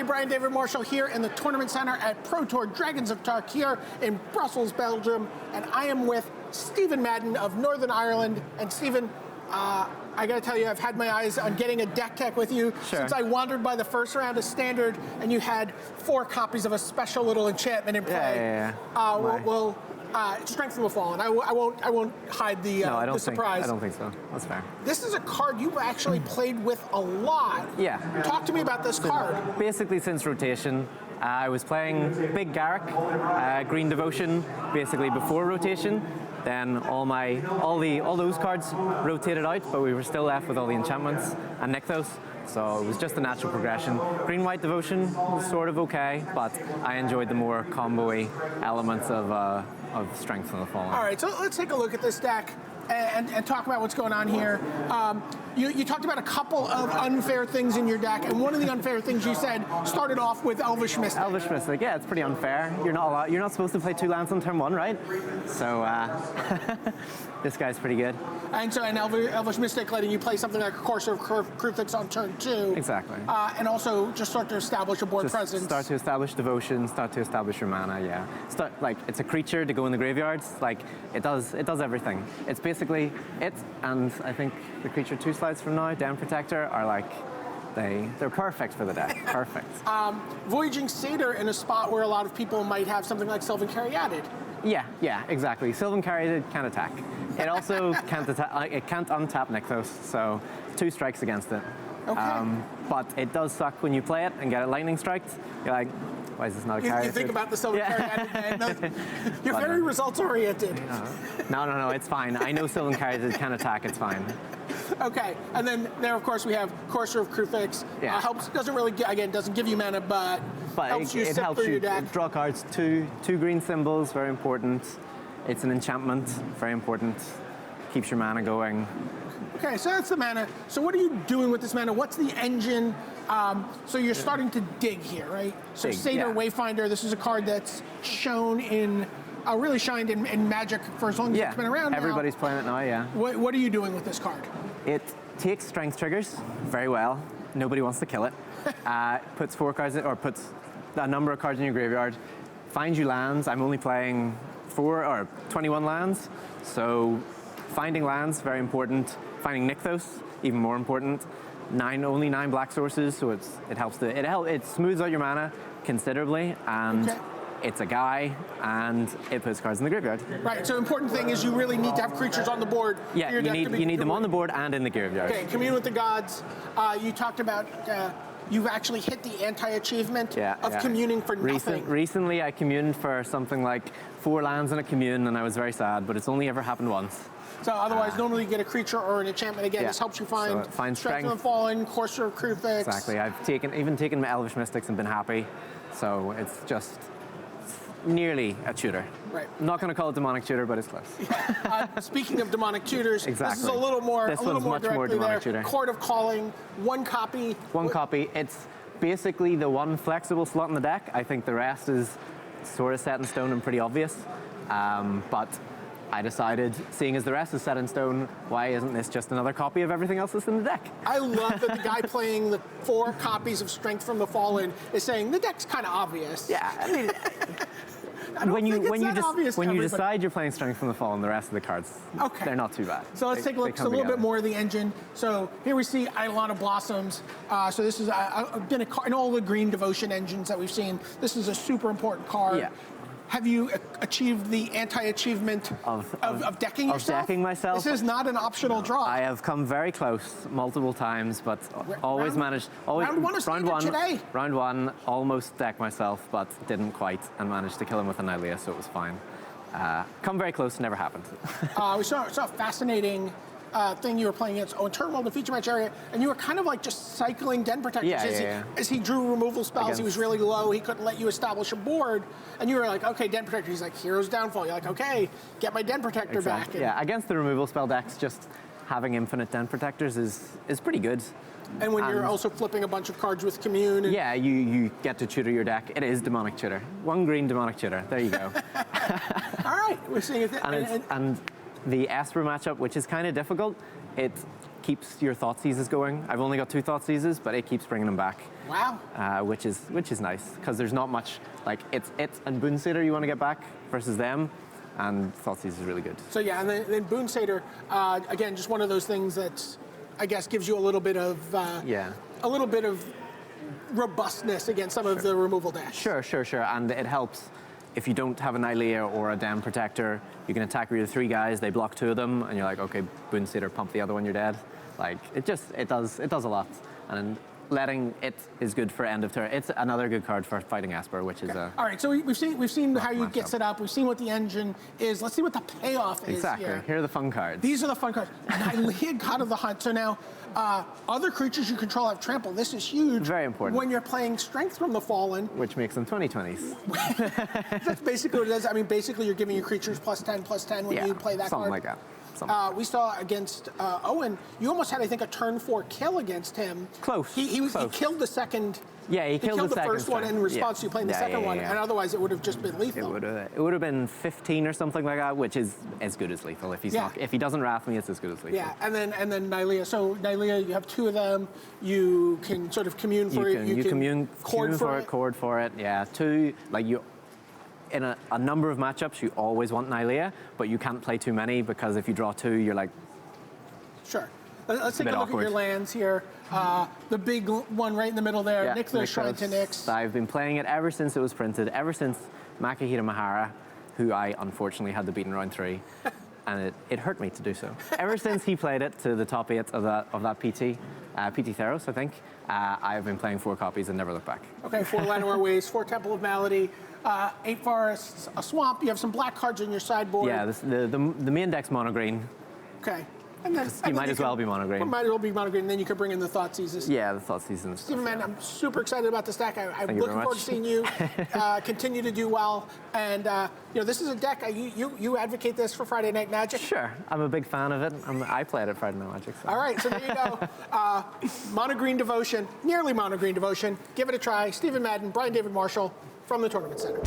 Brian David Marshall here in the Tournament Center at Pro Tour Dragons of Tarkir in Brussels, Belgium, and I am with Stephen Madden of Northern Ireland. And Stephen, I gotta tell you, I've had my eyes on getting a deck tech with you since I wandered by the first round of Standard, and you had 4 copies of a special little enchantment in play. Strength from the Fallen. I won't hide the surprise. I don't think so. That's fair. This is a card you've actually played with a lot. Yeah. Talk to me about this card. Basically, since rotation, I was playing Big Garrick, Green Devotion, basically before rotation. Then all those cards rotated out, but we were still left with all the enchantments and Nykthos. So it was just a natural progression. Green-White Devotion was sort of okay, but I enjoyed the more combo-y elements of Strength from the Fallen. All right, so let's take a look at this deck and talk about what's going on here. You talked about a couple of unfair things in your deck, and one of the unfair things you said started off with Elvish Mystic. Elvish Mystic, yeah, it's pretty unfair. You're not supposed to play 2 lands on turn 1, right? So this guy's pretty good. And so Elvish Mystic letting you play something like Courser of Kruthix on turn 2. Exactly. And also just start to establish a board presence. Start to establish Devotion, start to establish your mana, yeah. It's a creature to go in the graveyards. Like, it does everything. It's basically it, and I think the creature 2 slides from now, Den Protector, are like, they're perfect for the deck. Perfect. Voyaging Satyr in a spot where a lot of people might have something like Sylvan Caryatid. Yeah, exactly. Sylvan Caryatid can't attack. It also can't untap Nykthos, so 2 strikes against it. Okay. But it does suck when you play it and get it lightning striked. You're like, why is this not a Caryatid? You think about the Sylvan Caryatid, you're very results oriented. No, it's fine. I know Sylvan Caryatid can attack, it's fine. Okay, and then there, of course, we have Courser of Kruthix. Yeah. Doesn't give you mana, but helps you it helps through you your deck. draw cards. 2 green symbols, very important. It's an enchantment, very important. Keeps your mana going. Okay, so that's the mana. So what are you doing with this mana? What's the engine? So you're starting to dig here, right? So Satyr Wayfinder, this is a card that's shown in, really shined in Magic for as long as it's been around now. Everybody's playing it now, yeah. What are you doing with this card? It takes strength triggers very well. Nobody wants to kill it. Puts 4 cards in, or puts a number of cards in your graveyard. Finds you lands. I'm only playing 21 lands. So finding lands, very important. Finding Nykthos, even more important. Only 9 black sources, so it smooths out your mana considerably, and it's a guy, and it puts cards in the graveyard. Right, so important thing is you really need to have creatures on the board. Yeah, you need them on the board and in the graveyard. Okay, Commune with the Gods. You talked about you've actually hit the anti-achievement of communing for nothing. Recently, I communed for something like 4 lands in a commune, and I was very sad, but it's only ever happened once. So otherwise, normally you get a creature or an enchantment again. This helps you find Strength from the Fallen, Courser of Kruthix. Exactly. I've even taken my Elvish Mystics and been happy. So it's just nearly a tutor. Right. I'm not going to call it demonic tutor, but it's close. Speaking of demonic tutors, this is a little more. This one's much more demonic tutor. Court of Calling, 1 copy. 1 copy. It's basically the one flexible slot in the deck. I think the rest is sort of set in stone and pretty obvious. But I decided, seeing as the rest is set in stone, why isn't this just another copy of everything else that's in the deck? I love that the guy playing the 4 copies of Strength from the Fallen is saying the deck's kind of obvious. Yeah, I mean, when you decide you're playing Strength from the Fallen, the rest of the cards, they're not too bad. So let's take a look. So a little bit more of the engine. So here we see Eidolon of Blossoms. So this is been a card in all the green devotion engines that we've seen. This is a super important card. Yeah. Have you achieved the anti-achievement of decking yourself? Of decking myself? This is not an optional draw. I have come very close multiple times, but always managed. Round 1, almost decked myself, but didn't quite, and managed to kill him with an Nylea, so it was fine. Come very close, never happened. We saw a fascinating thing you were playing against Turmoil in the feature match area, and you were kind of like just cycling Den Protectors. As he drew removal spells, he was really low, he couldn't let you establish a board, and you were like, okay, Den Protector. He's like, Hero's Downfall. You're like, okay, get my Den Protector back. Yeah, against the removal spell decks, just having infinite Den Protectors is pretty good. And when you're also flipping a bunch of cards with Commune. Yeah, you get to tutor your deck. It is demonic tutor. 1 green demonic tutor. There you go. All right, we're seeing it. And the Esper matchup, which is kind of difficult, it keeps your Thoughtseizes going. I've only got 2 Thoughtseizes, but it keeps bringing them back. Wow. Which is nice, because there's not much, like, it's and Boonsater you want to get back versus them, and Thoughtseize is really good. So yeah, and then Boonsater, again, just one of those things that I guess gives you a little bit of a little bit of robustness against some of the removal dash. Sure, and it helps. If you don't have an Nylea or a Dam Protector, you can attack with your 3 guys, they block 2 of them, and you're like, okay, Boonsater, pump the other one, you're dead. Like, it does a lot. And letting it is good for end of turn. It's another good card for fighting Esper, which is a... All right, so we've seen how you get set up, we've seen what the engine is, let's see what the payoff is Exactly, here are the fun cards. These are the fun cards. Nylea, God of the Hunt. So now, other creatures you control have trample. This is huge. Very important. When you're playing Strength from the Fallen. Which makes them 20/20s. That's basically what it is. I mean, basically you're giving your creatures +10/+10 when you play that something card. like that. We saw against Owen, you almost had, I think, a turn 4 kill against him. Close. He killed the second. Yeah, he killed the second first one in response to you playing the second one, and otherwise it would have just been lethal. It would have been 15 or something like that, which is as good as lethal. If he doesn't wrath me, it's as good as lethal. Yeah, and then Nylea. So Nylea, you have 2 of them. You can sort of commune for it. You can commune for it, cord for it. Yeah, 2 like you. In a number of matchups, you always want Nylea, but you can't play too many because if you draw 2, you're like... Sure. Let's take a look at your lands here. The big one right in the middle there, Nixler's Shrine to Nyx. I've been playing it ever since it was printed, ever since Makihita Mahara, who I unfortunately had to beat in round 3, and it hurt me to do so. Ever since he played it to the top 8 of that PT Theros, I think, I've been playing 4 copies and never looked back. Okay, 4 Llanowar Waste, 4 Temple of Malady, 8 Forests, a Swamp. You have some black cards on your sideboard. Yeah, the main deck's mono green. Okay. And then you might as well be mono green. Might as well be mono green, and then you could bring in the Thoughtseizes. Yeah, the Thoughtseizes. Steven, man, I'm super excited about this deck. I'm looking forward to seeing you continue to do well. And this is a deck. You advocate this for Friday Night Magic. Sure, I'm a big fan of it. I play it at Friday Night Magic. So. All right, so there you go. Mono green devotion, nearly mono green devotion. Give it a try. Stephen Madden, Brian David Marshall from the Tournament Center.